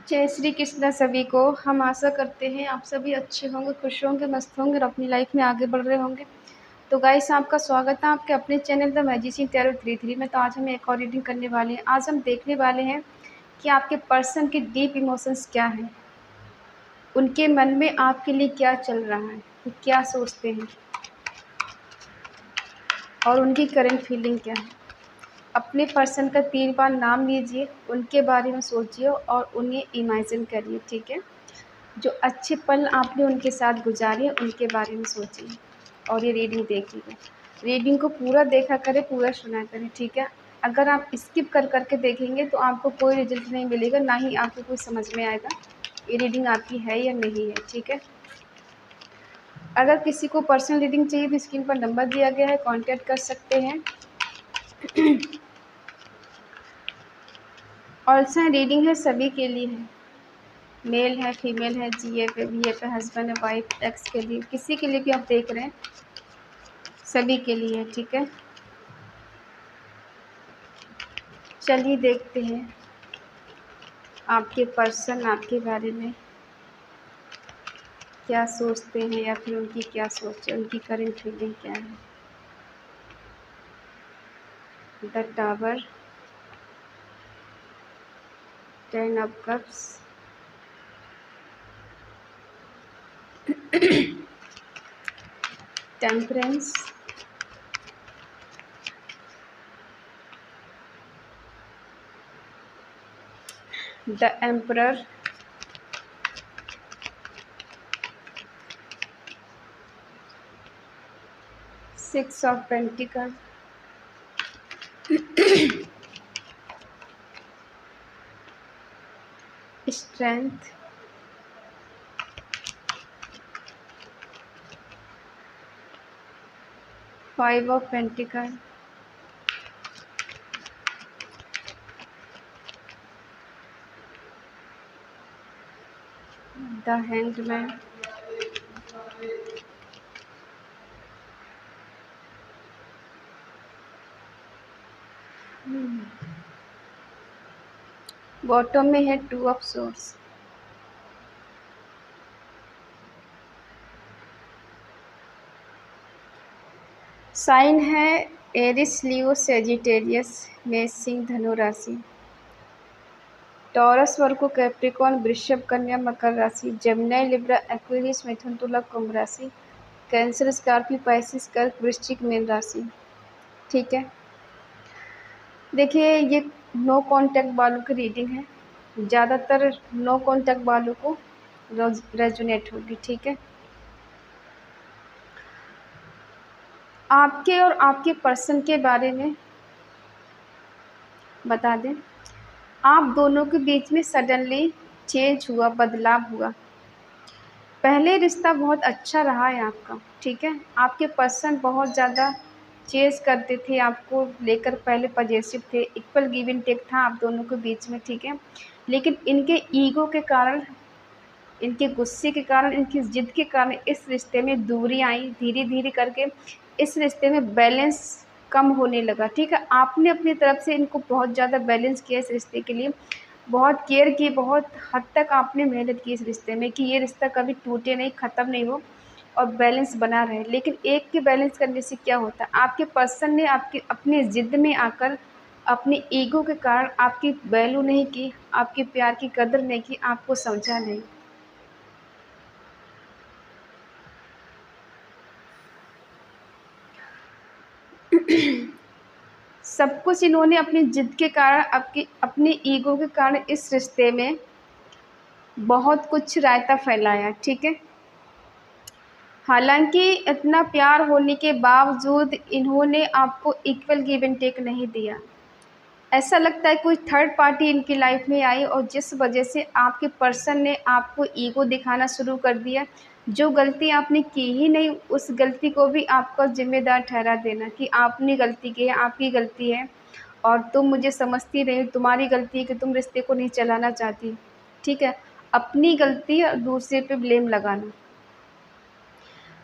जय श्री कृष्ण सभी को। हम आशा करते हैं आप सभी अच्छे होंगे, खुश होंगे, मस्त होंगे और अपनी लाइफ में आगे बढ़ रहे होंगे। तो गाइस, आपका स्वागत है आपके अपने चैनल द मैजिशियन टैरो 33 में। तो आज हम एक और रीडिंग करने वाले हैं। आज हम देखने वाले हैं कि आपके पर्सन के डीप इमोशंस क्या हैं, उनके मन में आपके लिए क्या चल रहा है, वो क्या सोचते हैं और उनकी करंट फीलिंग क्या है। अपने पर्सन का 3 बार नाम लीजिए, उनके बारे में सोचिए और उन्हें इमेजिन करिए। ठीक है, जो अच्छे पल आपने उनके साथ गुजारे उनके बारे में सोचिए और ये रीडिंग देखिएगा। रीडिंग को पूरा देखा करें, पूरा सुना करें। ठीक है, अगर आप स्किप कर करके देखेंगे तो आपको कोई रिजल्ट नहीं मिलेगा, ना ही आपको कुछ समझ में आएगा ये रीडिंग आपकी है या नहीं है। ठीक है, अगर किसी को पर्सनल रीडिंग चाहिए तो स्क्रीन पर नंबर दिया गया है, कांटेक्ट कर सकते हैं। ऑल्सो रीडिंग है सभी के लिए है, मेल है, फीमेल है, जीएफ है, वीएफ है, हस्बैंड है, वाइफ, एक्स के लिए, किसी के लिए भी आप देख रहे हैं, सभी के लिए। ठीक है, चलिए देखते हैं आपके पर्सन आपके बारे में क्या सोचते हैं या फिर उनकी क्या सोच है, उनकी करंट फीलिंग क्या है। The tower, 10 of cups, temperance, the emperor, six of pentacle, strength, five of pentacle, the hangman, bottom में है 2 ऑफ सोर्स। साइन है एरिस, लियो, सेजिटेरियस, मेष, सिंह, धनु राशि, टॉरस, वर्गो, कैप्रिकॉर्न, वृषभ, कन्या, मकर राशि, जेमिनी, लिब्रा, एक्वेरियस, मिथुन, तुला, कुंभ राशि, कैंसर, स्कॉर्पियो, पाइसिस, कर्क, वृश्चिक, मीन राशि। ठीक है, देखिए ये नो कांटेक्ट वालों की रीडिंग है, ज़्यादातर नो कांटेक्ट वालों को रेजोनेट होगी। ठीक है, आपके और आपके पर्सन के बारे में बता दें, आप दोनों के बीच में सडनली चेंज हुआ, बदलाव हुआ। पहले रिश्ता बहुत अच्छा रहा है आपका। ठीक है, आपके पर्सन बहुत ज़्यादा चेज़ करते थे आपको लेकर, पहले पॉजिटिव थे, इक्वल गिव एंड टेक था आप दोनों के बीच में। ठीक है, लेकिन इनके ईगो के कारण, इनके गुस्से के कारण, इनकी ज़िद के कारण इस रिश्ते में दूरी आई। धीरे धीरे करके इस रिश्ते में बैलेंस कम होने लगा। ठीक है, आपने अपनी तरफ से इनको बहुत ज़्यादा बैलेंस किया, इस रिश्ते के लिए बहुत केयर की, बहुत हद तक आपने मेहनत की इस रिश्ते में कि ये रिश्ता कभी टूटे नहीं, ख़त्म नहीं हो और बैलेंस बना रहे। लेकिन एक के बैलेंस करने से क्या होता है, आपके पर्सन ने आपकी अपनी ज़िद में आकर, अपने ईगो के कारण आपकी वैल्यू नहीं की, आपके प्यार की कदर नहीं की, आपको समझा नहीं। सब कुछ इन्होंने अपनी जिद के कारण, अपने ईगो के कारण इस रिश्ते में बहुत कुछ रायता फैलाया। ठीक है, हालांकि इतना प्यार होने के बावजूद इन्होंने आपको इक्वल गिव एंड टेक नहीं दिया। ऐसा लगता है कोई थर्ड पार्टी इनकी लाइफ में आई और जिस वजह से आपके पर्सन ने आपको ईगो दिखाना शुरू कर दिया। जो गलती आपने की ही नहीं, उस गलती को भी आपको जिम्मेदार ठहरा देना कि आपने गलती की है, आपकी गलती है और तुम मुझे समझती नहीं, तुम्हारी गलती है कि तुम रिश्ते को नहीं चलाना चाहती। ठीक है, अपनी गलती और दूसरे पे ब्लेम लगाना।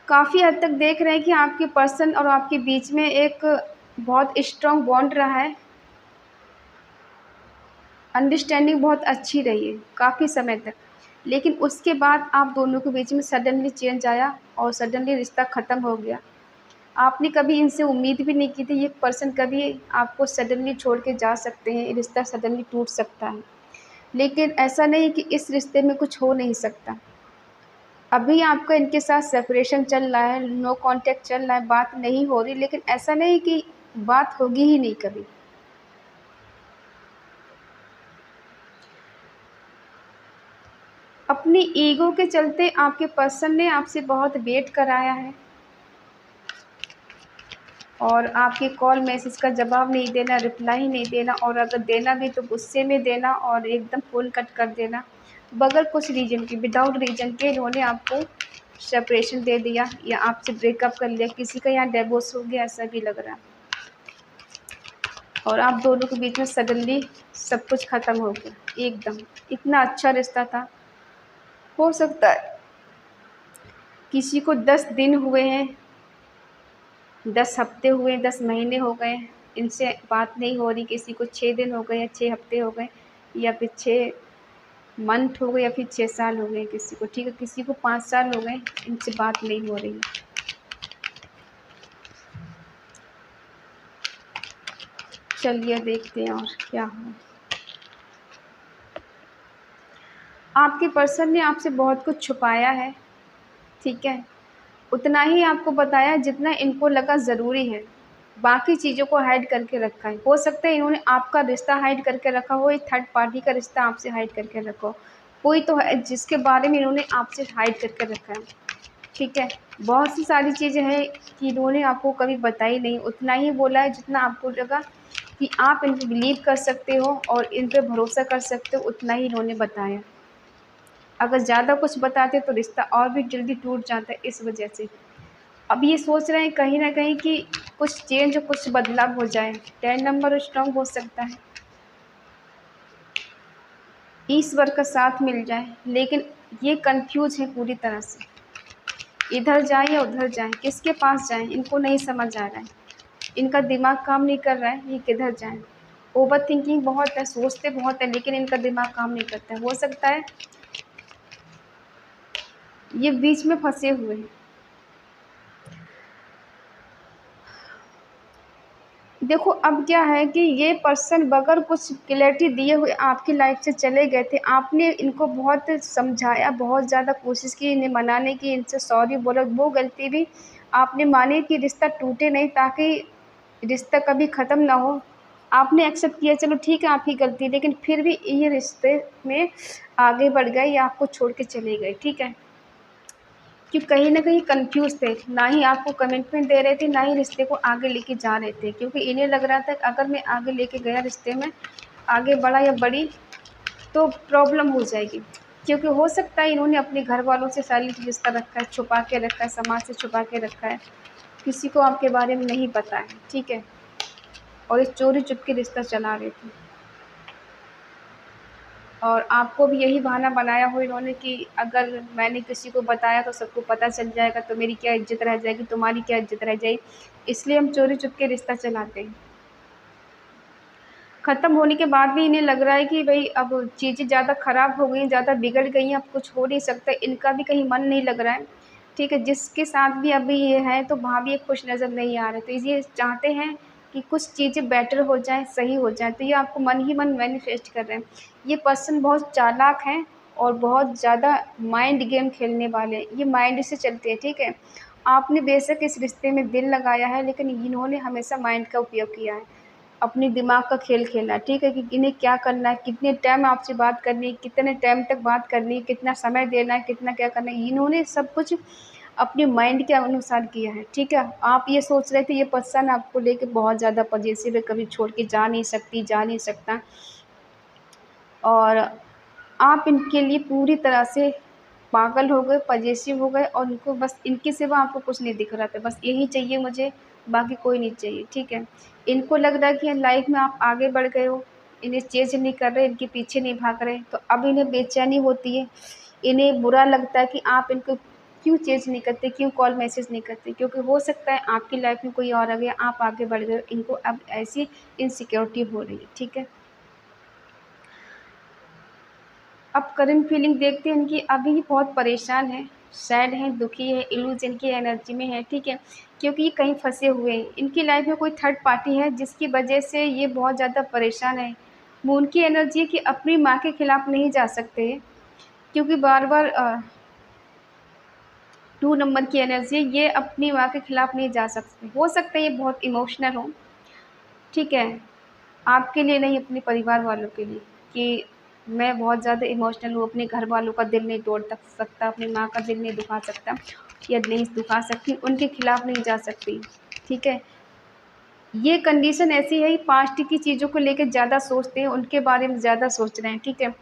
काफ़ी हद तक देख रहे हैं कि आपके पर्सन और आपके बीच में एक बहुत स्ट्रॉन्ग बॉन्ड रहा है। अंडरस्टैंडिंग बहुत अच्छी रही है काफ़ी समय तक। लेकिन उसके बाद आप दोनों के बीच में सडनली चेंज आया और सडनली रिश्ता ख़त्म हो गया। आपने कभी इनसे उम्मीद भी नहीं की थी ये पर्सन कभी आपको सडनली छोड़ के जा सकते हैं, रिश्ता सडनली टूट सकता है। लेकिन ऐसा नहीं कि इस रिश्ते में कुछ हो नहीं सकता। अभी आपका इनके साथ सेपरेशन चल रहा है, नो कॉन्टैक्ट चल रहा है, बात नहीं हो रही, लेकिन ऐसा नहीं कि बात होगी ही नहीं कभी। अपनी ईगो के चलते आपके पर्सन ने आपसे बहुत वेट कराया है और आपके कॉल मैसेज का जवाब नहीं देना, रिप्लाई नहीं देना, और अगर देना भी तो गुस्से में देना और एकदम फ़ोन कट कर देना। बगैर कुछ रीज़न के, विदाउट रीज़न के इन्होंने आपको सेपरेशन दे दिया या आपसे ब्रेकअप कर लिया। किसी का यहाँ डिवोर्स हो गया ऐसा भी लग रहा है। और आप दोनों के बीच में सडनली सब कुछ ख़त्म हो गया एकदम। इतना अच्छा रिश्ता था। हो सकता है किसी को 10 दिन हुए हैं, 10 हफ्ते हुए, 10 महीने हो गए, इनसे बात नहीं हो रही। किसी को 6 दिन हो गए या 6 हफ्ते हो गए या फिर 6 मंथ हो गए या फिर 6 साल हो गए किसी को, ठीक है। किसी को 5 साल हो गए इनसे बात नहीं हो रही। चलिए देखते हैं और क्या हो। आपके पर्सन ने आपसे बहुत कुछ छुपाया है, ठीक है। उतना ही आपको बताया जितना इनको लगा ज़रूरी है। बाकी चीज़ों को हाइड करके रखा है। हो सकता है इन्होंने आपका रिश्ता हाइड करके रखा हो, एक थर्ड पार्टी का रिश्ता आपसे हाइड करके रखा हो। कोई तो है जिसके बारे में इन्होंने आपसे हाइड करके रखा है, ठीक है। बहुत सी सारी चीज़ें हैं कि इन्होंने आपको कभी बताई नहीं। उतना ही बोला है जितना आपको लगा कि आप इन पे बिलीव कर सकते हो और इन पे भरोसा कर सकते हो, उतना ही इन्होंने बताया। अगर ज़्यादा कुछ बताते तो रिश्ता और भी जल्दी टूट जाता है इस वजह से। अब ये सोच रहे हैं कहीं न कहीं कि कुछ चेंज, कुछ बदलाव हो जाए। 10 नंबर स्ट्रॉन्ग हो सकता है, ईश्वर का साथ मिल जाए, लेकिन ये कन्फ्यूज़ हैं पूरी तरह से। इधर जाएँ या उधर जाएँ, किसके पास जाएँ इनको नहीं समझ आ रहा है। इनका दिमाग काम नहीं कर रहा है, ये किधर जाएँ। ओवरथिंकिंग बहुत है, सोचते बहुत हैं, लेकिन इनका दिमाग काम नहीं करता है। हो सकता है ये बीच में फँसे हुए हैं। देखो अब क्या है कि ये पर्सन बगैर कुछ क्लैरिटी दिए हुए आपकी लाइफ से चले गए थे। आपने इनको बहुत समझाया, बहुत ज़्यादा कोशिश की इन्हें मनाने की, इनसे सॉरी बोला, वो गलती भी आपने मानी कि रिश्ता टूटे नहीं, ताकि रिश्ता कभी ख़त्म ना हो। आपने एक्सेप्ट किया, चलो ठीक है आपकी गलती, लेकिन फिर भी ये रिश्ते में आगे बढ़ गए या आपको छोड़ के चले गए, ठीक है। कि कहीं न कहीं कन्फ्यूज़ थे, ना ही आपको कमिटमेंट दे रहे थे, ना ही रिश्ते को आगे लेके जा रहे थे। क्योंकि इन्हें लग रहा था कि अगर मैं आगे लेके गया रिश्ते में, आगे बढ़ा या बढ़ी तो प्रॉब्लम हो जाएगी। क्योंकि हो सकता है इन्होंने अपने घरवालों से सारी रिश्ता रखा है, छुपा के रखा है, समाज से छुपा के रखा है, किसी को आपके बारे में नहीं पता है, ठीक है। और ये चोरी-चुपके रिश्ता चला रहे थे। और आपको भी यही बहाना बनाया हो इन्होंने कि अगर मैंने किसी को बताया तो सबको पता चल जाएगा, तो मेरी क्या इज़्ज़त रह जाएगी, तुम्हारी क्या इज़्ज़त रह जाएगी, इसलिए हम चोरी-चुपके रिश्ता चलाते हैं। ख़त्म होने के बाद भी इन्हें लग रहा है कि भई अब चीज़ें ज़्यादा ख़राब हो गई हैं, ज़्यादा बिगड़ गई हैं, अब कुछ हो नहीं सकता, इनका भी कहीं मन नहीं लग रहा है, ठीक है। जिसके साथ भी अभी ये है तो वहाँ भी ये खुश नज़र नहीं आ रहे, तो ये चाहते हैं कि कुछ चीज़ें बेटर हो जाएँ, सही हो जाएँ, तो ये आपको मन ही मन मैनिफेस्ट कर रहे हैं। ये पर्सन बहुत चालाक हैं और बहुत ज़्यादा माइंड गेम खेलने वाले हैं, ये माइंड से चलते हैं, ठीक है। आपने बेशक इस रिश्ते में दिल लगाया है, लेकिन इन्होंने हमेशा माइंड का उपयोग किया है। अपनी दिमाग का खेल खेलना है, ठीक है, कि इन्हें क्या करना है, कितने टाइम आपसे बात करनी है, कितने टाइम तक बात करनी है, कितना समय देना है, कितना क्या करना है, इन्होंने सब कुछ अपने माइंड के अनुसार किया है, ठीक है। आप ये सोच रहे थे ये पर्सन आपको लेके बहुत ज़्यादा पॉज़ेसिव है, कभी छोड़ के जा नहीं सकती, जा नहीं सकता, और आप इनके लिए पूरी तरह से पागल हो गए, पॉज़ेसिव हो गए, और उनको बस इनके सिवा आपको कुछ नहीं दिख रहा था, बस यही चाहिए मुझे, बाकी कोई नहीं चाहिए, ठीक है। इनको लग रहा है कि लाइफ़ में आप आगे बढ़ गए हो, इन्हें चेज़ नहीं कर रहे, इनके पीछे नहीं भाग रहे, तो अब इन्हें बेचैनी होती है, इन्हें बुरा लगता है कि आप इनको क्यों चेज़ नहीं करते, क्यों कॉल मैसेज नहीं करते, क्योंकि हो सकता है आपकी लाइफ़ में कोई और आ गया, आप आगे बढ़ गए हो, इनको अब ऐसी इनसिक्योरिटी हो रही है, ठीक है। अब करंट फीलिंग देखते हैं इनकी, अभी बहुत परेशान है, सैड हैं, दुखी है, इल्यूजन की एनर्जी में है, ठीक है, क्योंकि ये कहीं फंसे हुए हैं। इनकी लाइफ में कोई थर्ड पार्टी है जिसकी वजह से ये बहुत ज़्यादा परेशान है। मून की एनर्जी है कि अपनी माँ के खिलाफ नहीं जा सकते, क्योंकि बार बार 2 नंबर की एनर्जी है, ये अपनी माँ के खिलाफ नहीं जा सकते। हो सकता है ये बहुत इमोशनल हो, ठीक है, आपके लिए नहीं, अपने परिवार वालों के लिए, कि मैं बहुत ज़्यादा इमोशनल हूँ, अपने घर वालों का दिल नहीं तोड़ सकता, अपनी माँ का दिल नहीं दुखा सकता या नहीं दुखा सकती, उनके खिलाफ नहीं जा सकती, ठीक है। ये कंडीशन ऐसी है, पास्ट की चीज़ों को लेकर ज़्यादा सोचते हैं, उनके बारे में ज़्यादा सोच रहे हैं, ठीक है।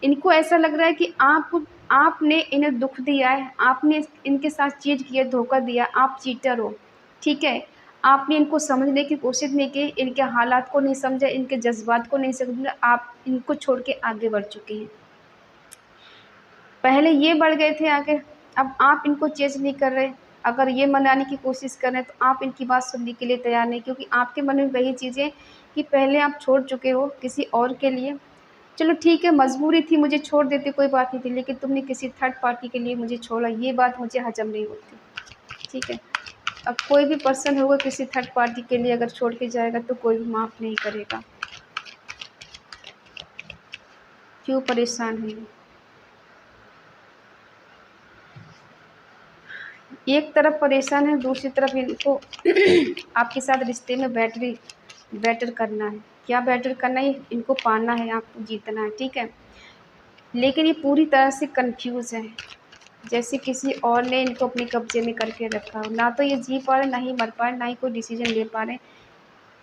इनको ऐसा लग रहा है कि आपने इन्हें दुख दिया है, आपने इनके साथ चीट किया, धोखा दिया, आप चीटर हो, ठीक है। आपने इनको समझने की कोशिश नहीं की, इनके हालात को नहीं समझा, इनके जज्बात को नहीं समझा, आप इनको छोड़ के आगे बढ़ चुके हैं। पहले ये बढ़ गए थे आगे, अब आप इनको चेंज नहीं कर रहे। अगर ये मनाने की कोशिश कर रहे हैं तो आप इनकी बात सुनने के लिए तैयार नहीं, क्योंकि आपके मन में वही चीज़ें कि पहले आप छोड़ चुके हो किसी और के लिए। चलो ठीक है, मजबूरी थी, मुझे छोड़ देते कोई बात नहीं थी, लेकिन तुमने किसी थर्ड पार्टी के लिए मुझे छोड़ा, ये बात मुझे हजम नहीं होती, ठीक है। अब कोई भी पर्सन होगा किसी थर्ड पार्टी के लिए अगर छोड़ के जाएगा तो कोई भी माफ़ नहीं करेगा। क्यों परेशान है ये? एक तरफ परेशान है, दूसरी तरफ इनको आपके साथ रिश्ते में बेटर करना है। क्या बेटर करना है? इनको पाना है, आपको जीतना है, ठीक है। लेकिन ये पूरी तरह से कंफ्यूज है, जैसे किसी और ने इनको अपने कब्जे में करके रखा हो। ना तो ये जी पा रहे, ना ही मर पा रहे, ना ही कोई डिसीजन ले पा रहे।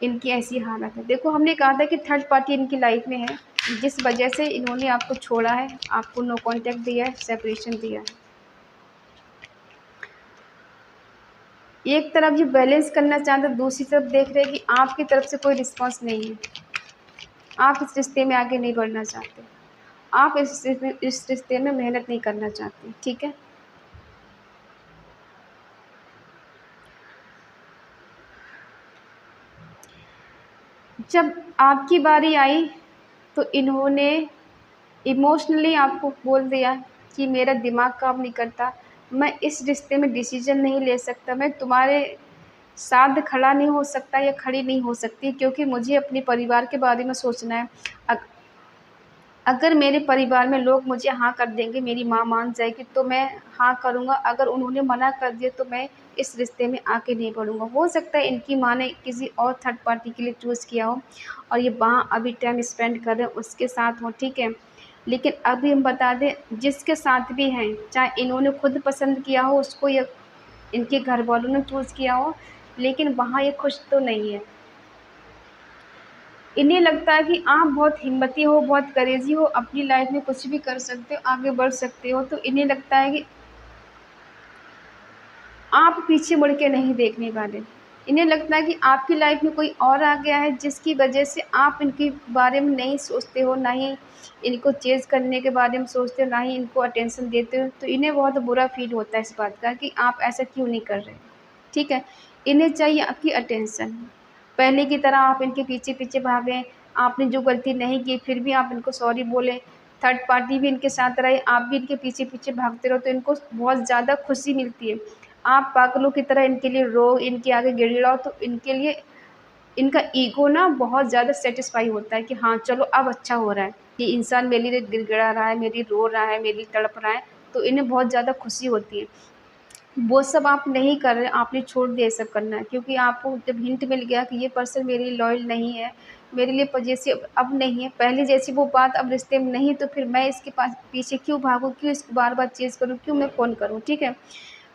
इनकी ऐसी हालत है। देखो, हमने कहा था कि थर्ड पार्टी इनकी लाइफ में है, जिस वजह से इन्होंने आपको छोड़ा है, आपको नो कॉन्टैक्ट दिया है, सेपरेशन दिया है। एक तरफ ये बैलेंस करना चाहते, दूसरी तरफ देख रहे हैं कि आपकी तरफ से कोई रिस्पॉन्स नहीं है, आप इस रिश्ते में आगे नहीं बढ़ना चाहते, आप इस रिश्ते में मेहनत नहीं करना चाहते, ठीक है। जब आपकी बारी आई तो इन्होंने इमोशनली आपको बोल दिया कि मेरा दिमाग काम नहीं करता, मैं इस रिश्ते में डिसीजन नहीं ले सकता, मैं तुम्हारे साथ खड़ा नहीं हो सकता या खड़ी नहीं हो सकती, क्योंकि मुझे अपने परिवार के बारे में सोचना है। अगर मेरे परिवार में लोग मुझे हाँ कर देंगे, मेरी माँ मान जाएगी तो मैं हाँ करूँगा, अगर उन्होंने मना कर दिया तो मैं इस रिश्ते में आगे नहीं बढ़ूँगा। हो सकता है इनकी माँ ने किसी और थर्ड पार्टी के लिए चूज़ किया हो और ये वहाँ अभी टाइम स्पेंड कर रहे हैं, उसके साथ हो, ठीक है। लेकिन अभी हम बता दें, जिसके साथ भी हैं, चाहे इन्होंने खुद पसंद किया हो उसको या इनके घर वालों ने चूज़ किया हो, लेकिन वहाँ ये खुश तो नहीं है। इन्हें लगता है कि आप बहुत हिम्मती हो, बहुत करेजी हो, अपनी लाइफ में कुछ भी कर सकते हो, आगे बढ़ सकते हो, तो इन्हें लगता है कि आप पीछे मुड़ के नहीं देखने वाले। इन्हें लगता है कि आपकी लाइफ में कोई और आ गया है जिसकी वजह से आप इनके बारे में नहीं सोचते हो, ना ही इनको चेज़ करने के बारे में सोचते हो, ना ही इनको अटेंशन देते हो। तो इन्हें बहुत बुरा फ़ील होता है इस बात का कि आप ऐसा क्यों नहीं कर रहे, ठीक है। इन्हें चाहिए आपकी अटेंशन। पहले की तरह आप इनके पीछे-पीछे भागें, आपने जो गलती नहीं की फिर भी आप इनको सॉरी बोलें, थर्ड पार्टी भी इनके साथ रहे, आप भी इनके पीछे-पीछे भागते रहो, तो इनको बहुत ज़्यादा खुशी मिलती है। आप पागलों की तरह इनके लिए रो, इनके आगे गिड़गिड़ाओ, तो इनके लिए इनका ईगो ना बहुत ज़्यादा सैटिस्फाई होता है कि हाँ, चलो अब अच्छा हो रहा है, ये इंसान मेरे लिए गिड़गिड़ा रहा है, मेरी रो रहा है, मेरी तड़प रहा है, तो इन्हें बहुत ज़्यादा खुशी होती है। वो सब आप नहीं कर रहे, आपने छोड़ दिया ये सब करना, क्योंकि आपको जब हिंट मिल गया कि ये पर्सन मेरे लिए लॉयल नहीं है, मेरे लिए पॉजिटिव अब नहीं है, पहले जैसी वो बात अब रिश्ते में नहीं, तो फिर मैं इसके पास पीछे क्यों भागूँ, क्यों इसको बार-बार चेज़ करूँ, क्यों मैं फ़ोन करूँ, ठीक है?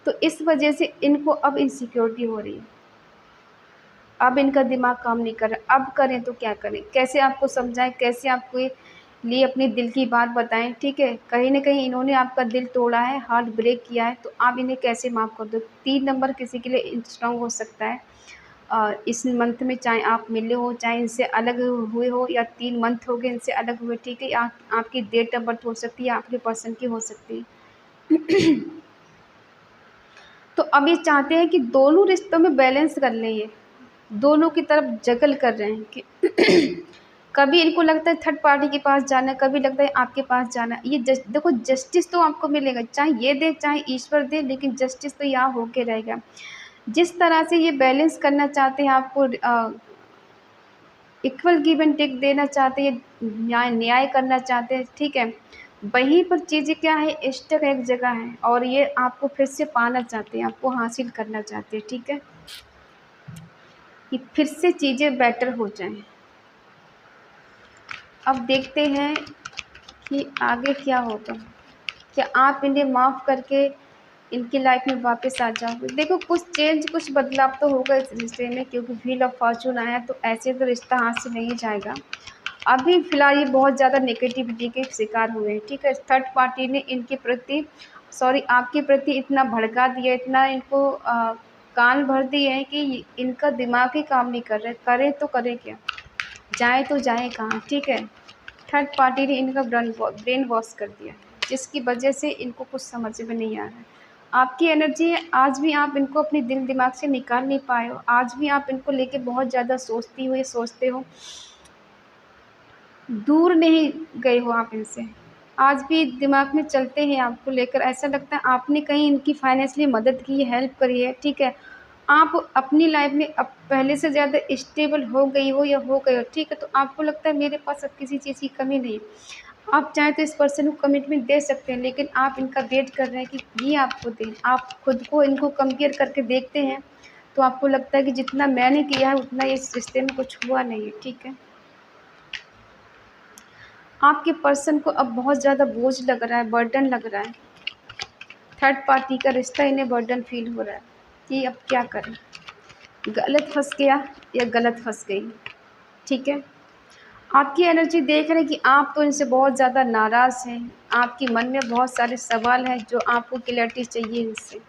तो इस वजह से इनको अब इनसिक्योरिटी हो रही है। अब इनका दिमाग काम नहीं कर रहा, अब करें तो क्या करें? कैसे आपको समझाएँ, कैसे आपको ये लिए अपने दिल की बात बताएँ, ठीक है? कहीं न कहीं इन्होंने आपका दिल तोड़ा है, हार्ट ब्रेक किया है, तो आप इन्हें कैसे माफ़ कर दो? 3 नंबर किसी के लिए स्ट्रॉन्ग हो सकता है। इस मंथ में चाहे आप मिले हो, चाहे इनसे अलग हुए हो, या 3 मंथ हो गए इनसे अलग हुए, ठीक है? या आपकी डेट ऑफ बर्थ हो सकती है, आपके पर्सन की हो सकती है। तो अब ये चाहते हैं कि दोनों रिश्तों में बैलेंस कर लें ये। दोनों की तरफ जगल कर रहे हैं कि कभी इनको लगता है थर्ड पार्टी के पास जाना है, कभी लगता है आपके पास जाना है। ये देखो जस्टिस तो आपको मिलेगा, चाहे ये दे चाहे ईश्वर दे, लेकिन जस्टिस तो यहाँ होके रहेगा। जिस तरह से ये बैलेंस करना चाहते हैं, आपको इक्वल गिव एंड टेक देना चाहते हैं, न्याय न्याय करना चाहते हैं, ठीक है। वहीं पर चीज़ें क्या है, स्टक एक जगह है और ये आपको फिर से पाना चाहते हैं, आपको हासिल करना चाहते हैं, ठीक है, कि फिर से चीज़ें बेटर हो जाएं। अब देखते हैं कि आगे क्या होगा। क्या आप इन्हें माफ़ करके इनकी लाइफ में वापस आ जाओगे? देखो कुछ चेंज, कुछ बदलाव तो होगा इस रिश्ते में, क्योंकि व्हील ऑफ फॉर्चून आया, तो ऐसे तो रिश्ता हाथ से नहीं जाएगा। अभी फ़िलहाल ये बहुत ज़्यादा नेगेटिविटी के शिकार हुए हैं, ठीक है। थर्ड पार्टी ने इनके प्रति आपके प्रति इतना भड़का दिया, इतना इनको कान भर दिए हैं कि इनका दिमाग ही काम नहीं कर रहा है। करें तो करें क्या? जाएँ तो जाएँ कहाँ? ठीक है। थर्ड पार्टी ने इनका ब्रेन वॉश कर दिया, जिसकी वजह से इनको कुछ समझ में नहीं आ रहा है। आपकी एनर्जी है, आज भी आप इनको अपने दिल दिमाग से निकाल नहीं पाए हो। आज भी आप इनको लेके बहुत ज़्यादा सोचते हो, दूर नहीं गए हो आप इनसे। आज भी दिमाग में चलते हैं आपको लेकर, ऐसा लगता है आपने कहीं इनकी फाइनेंशियली मदद की है, हेल्प करी है, ठीक है। आप अपनी लाइफ में अब पहले से ज़्यादा स्टेबल हो गई हो या हो गए हो, ठीक है, तो आपको लगता है मेरे पास अब किसी चीज़ की कमी नहीं है। आप चाहें तो इस पर्सन को कमिटमेंट दे सकते हैं, लेकिन आप इनका वेट कर रहे हैं कि ये आपको दें। आप खुद को इनको कंपेयर करके देखते हैं, तो आपको लगता है कि जितना मैंने किया है उतना इस रिश्ते में कुछ हुआ नहीं है, ठीक है। आपके पर्सन को अब बहुत ज़्यादा बोझ लग रहा है, बर्डन लग रहा है। थर्ड पार्टी का रिश्ता इन्हें बर्डन फील हो रहा है कि अब क्या करें, गलत फंस गया या गलत फंस गई, ठीक है। आपकी एनर्जी देख रहे हैं कि आप तो इनसे बहुत ज़्यादा नाराज़ हैं, आपके मन में बहुत सारे सवाल हैं जो आपको क्लैरिटी चाहिए इनसे।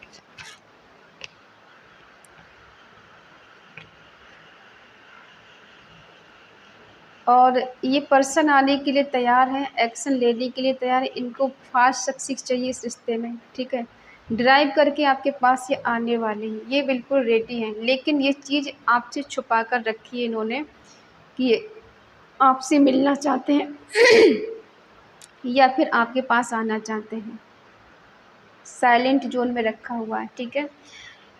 और ये पर्सन आने के लिए तैयार है, एक्शन लेने के लिए तैयार है। इनको फास्ट सक्सेस चाहिए इस रिश्ते में, ठीक है। ड्राइव करके आपके पास ये आने वाले हैं, ये बिल्कुल रेडी हैं, लेकिन ये चीज़ आपसे छुपा कर रखी है इन्होंने कि ये आपसे मिलना चाहते हैं या फिर आपके पास आना चाहते हैं। साइलेंट जोन में रखा हुआ है, ठीक है।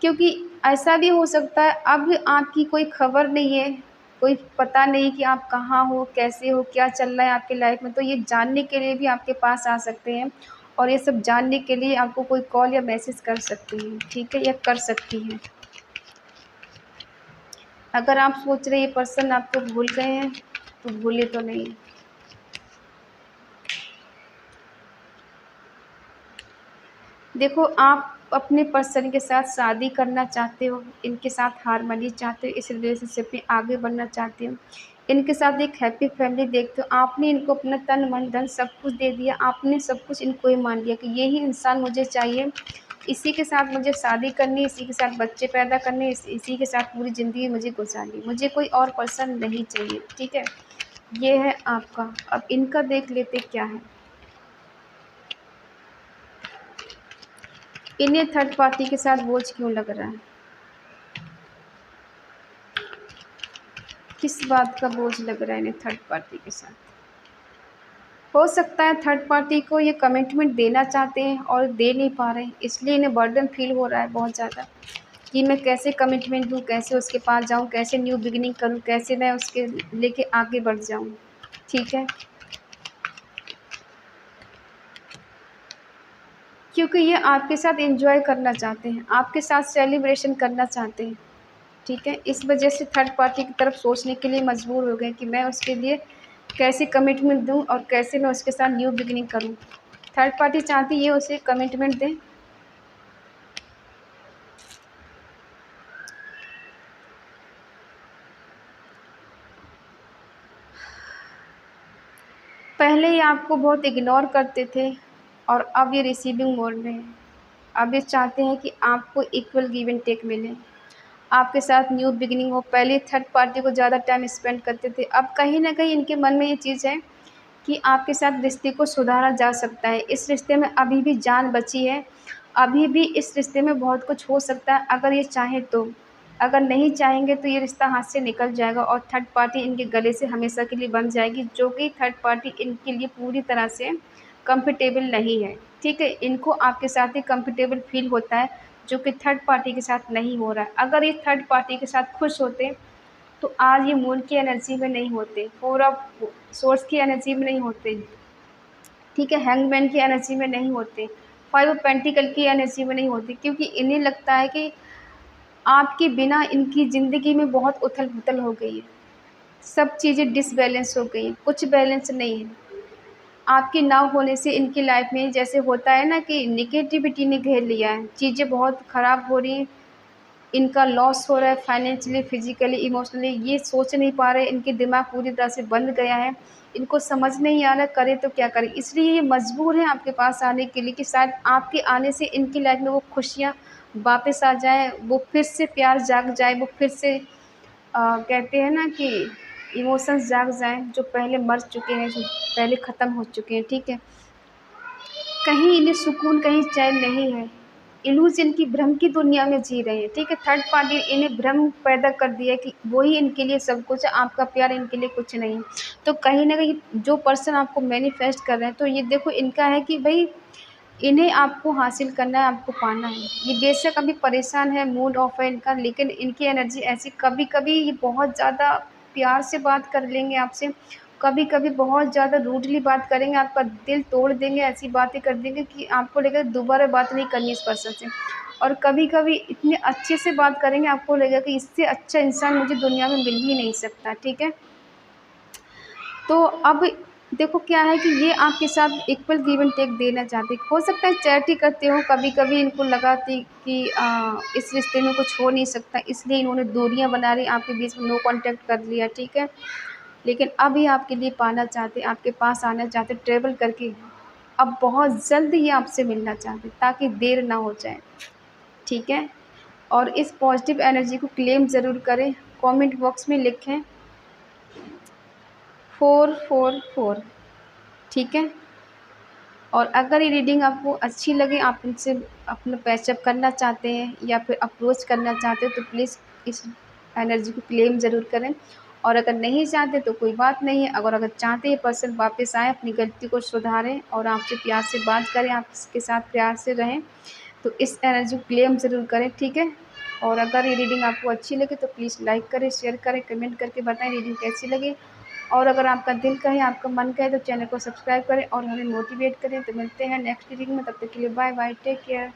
क्योंकि ऐसा भी हो सकता है अब आपकी कोई खबर नहीं है, कोई पता नहीं कि आप कहाँ हो, कैसे हो, क्या चल रहा है आपकी लाइफ में, तो ये जानने के लिए भी आपके पास आ सकते हैं और ये सब जानने के लिए आपको कोई कॉल या मैसेज कर सकती हैं, ठीक है, या कर सकती हैं। अगर आप सोच रहे ये पर्सन आपको भूल गए हैं, तो भूले तो नहीं। देखो आप अपने पर्सन के साथ शादी करना चाहते हो, इनके साथ हारमोनी चाहते हो, इस रिलेशनशिप में आगे बढ़ना चाहते हो, इनके साथ एक हैप्पी फैमिली देखते हो। आपने इनको अपना तन मन धन सब कुछ दे दिया, आपने सब कुछ इनको ही मान लिया कि यही इंसान मुझे चाहिए, इसी के साथ मुझे शादी करनी है, इसी के साथ बच्चे पैदा करने, इसी के साथ पूरी ज़िंदगी मुझे गुजारनी, मुझे कोई और पर्सन नहीं चाहिए, ठीक है। ये है आपका। अब इनका देख लेते क्या है। इन्हें थर्ड पार्टी के साथ बोझ क्यों लग रहा है? किस बात का बोझ लग रहा है इन्हें थर्ड पार्टी के साथ? हो सकता है थर्ड पार्टी को ये कमिटमेंट देना चाहते हैं और दे नहीं पा रहे हैं, इसलिए इन्हें बर्डन फील हो रहा है बहुत ज़्यादा कि मैं कैसे कमिटमेंट दूँ, कैसे उसके पास जाऊँ, कैसे न्यू बिगिनिंग करूँ, कैसे मैं उसके लेके आगे बढ़ जाऊँ, ठीक है। क्योंकि ये आपके साथ एंजॉय करना चाहते हैं, आपके साथ सेलिब्रेशन करना चाहते हैं, ठीक है। इस वजह से थर्ड पार्टी की तरफ सोचने के लिए मजबूर हो गए कि मैं उसके लिए कैसे कमिटमेंट दूँ और कैसे मैं उसके साथ न्यू बिगिनिंग करूँ। थर्ड पार्टी चाहती है उसे कमिटमेंट दें। पहले ये आपको बहुत इग्नोर करते थे और अब ये रिसीविंग मोड में है। अब ये चाहते हैं कि आपको इक्वल गिव एंड टेक मिले, आपके साथ न्यू बिगिनिंग हो। पहले थर्ड पार्टी को ज़्यादा टाइम स्पेंड करते थे, अब कहीं न कहीं इनके मन में ये चीज़ है कि आपके साथ रिश्ते को सुधारा जा सकता है। इस रिश्ते में अभी भी जान बची है, अभी भी इस रिश्ते में बहुत कुछ हो सकता है अगर ये चाहें तो। अगर नहीं चाहेंगे तो ये रिश्ता हाथ से निकल जाएगा और थर्ड पार्टी इनके गले से हमेशा के लिए बंध जाएगी, जो कि थर्ड पार्टी इनके लिए पूरी तरह से कंफर्टेबल नहीं है, ठीक है। इनको आपके साथ ही कंफर्टेबल फ़ील होता है, जो कि थर्ड पार्टी के साथ नहीं हो रहा है। अगर ये थर्ड पार्टी के साथ खुश होते तो आज ये मून की एनर्जी में नहीं होते, 4 ऑफ सोर्स की एनर्जी में नहीं होते, ठीक है, हैंगमैन की एनर्जी में नहीं होते, 5 ऑफ पेंटिकल की एनर्जी में नहीं होते, क्योंकि इन्हें लगता है कि आपके बिना इनकी ज़िंदगी में बहुत उथल-पुथल हो गई है। सब चीज़ें डिसबैलेंस हो गई हैं, कुछ बैलेंस नहीं है। आपके ना होने से इनकी लाइफ़ में जैसे होता है ना कि नेगेटिविटी ने घेर लिया है, चीज़ें बहुत ख़राब हो रही हैं, इनका लॉस हो रहा है फाइनेंशियली, फिज़िकली, इमोशनली, ये सोच नहीं पा रहे, इनके दिमाग पूरी तरह से बंद गया है, इनको समझ नहीं आ रहा करें तो क्या करें? इसलिए ये मजबूर हैं आपके पास आने के लिए कि शायद आपके आने से इनकी लाइफ़ में वो खुशियाँ वापस आ जाएँ, वो फिर से प्यार जाग जाए, वो फिर से कहते हैं ना कि इमोशंस जाग जाएँ, जो पहले मर चुके हैं, जो पहले ख़त्म हो चुके हैं, ठीक है? कहीं इन्हें सुकून, कहीं चैन नहीं है। इल्यूज़न की भ्रम की दुनिया में जी रहे हैं, ठीक है? थर्ड पार्टी इन्हें भ्रम पैदा कर दिया है कि वो ही इनके लिए सब कुछ है, आपका प्यार इनके लिए कुछ नहीं। तो कहीं न कहीं जो पर्सन आपको मैनिफेस्ट कर रहे हैं, तो ये देखो इनका है कि भई इन्हें आपको हासिल करना है, आपको पाना है। ये बेशक अभी परेशान है, मूड ऑफ है इनका, लेकिन इनकी एनर्जी ऐसी कभी-कभी ये बहुत ज़्यादा प्यार से बात कर लेंगे आपसे, कभी-कभी बहुत ज़्यादा रूडली बात करेंगे, आपका दिल तोड़ देंगे, ऐसी बातें कर देंगे कि आपको लगेगा दोबारा बात नहीं करनी इस पर्सन से। और कभी-कभी इतने अच्छे से बात करेंगे, आपको लगेगा कि इससे अच्छा इंसान मुझे दुनिया में मिल ही नहीं सकता, ठीक है? तो अब देखो क्या है कि ये आपके साथ इक्वल गिव एंड टेक देना चाहते हैं। हो सकता है चैट करते हो, कभी-कभी इनको लगा थी कि इस रिश्ते में कुछ हो नहीं सकता, इसलिए इन्होंने दूरियाँ बना रही, आपके बीच में नो कॉन्टैक्ट कर लिया, ठीक है? लेकिन अब ये आपके लिए पाना चाहते, आपके पास आना चाहते, ट्रैवल करके अब बहुत जल्द ही आपसे मिलना चाहते, ताकि देर ना हो जाए, ठीक है? और इस पॉज़िटिव एनर्जी को क्लेम ज़रूर करें, कमेंट बॉक्स में लिखें 444, ठीक है? और अगर ये रीडिंग आपको अच्छी लगे, आप उनसे अपना पैचअप करना चाहते हैं या फिर अप्रोच करना चाहते हो, तो प्लीज़ इस एनर्जी को क्लेम ज़रूर करें। और अगर नहीं चाहते तो कोई बात नहीं है, अगर चाहते हैं पर्सन वापस आए, अपनी गलती को सुधारें और आपसे प्यार से बात करें, आपके साथ प्यार से रहें, तो इस एनर्जी को क्लेम ज़रूर करें, ठीक है? और अगर ये रीडिंग आपको अच्छी लगे तो प्लीज़ लाइक करें, शेयर करें, कमेंट करके बताएँ रीडिंग कैसी लगी। और अगर आपका दिल कहे, आपका मन कहे तो चैनल को सब्सक्राइब करें और हमें मोटिवेट करें। तो मिलते हैं नेक्स्ट रीडिंग में, तब तक के लिए बाय बाय, टेक केयर।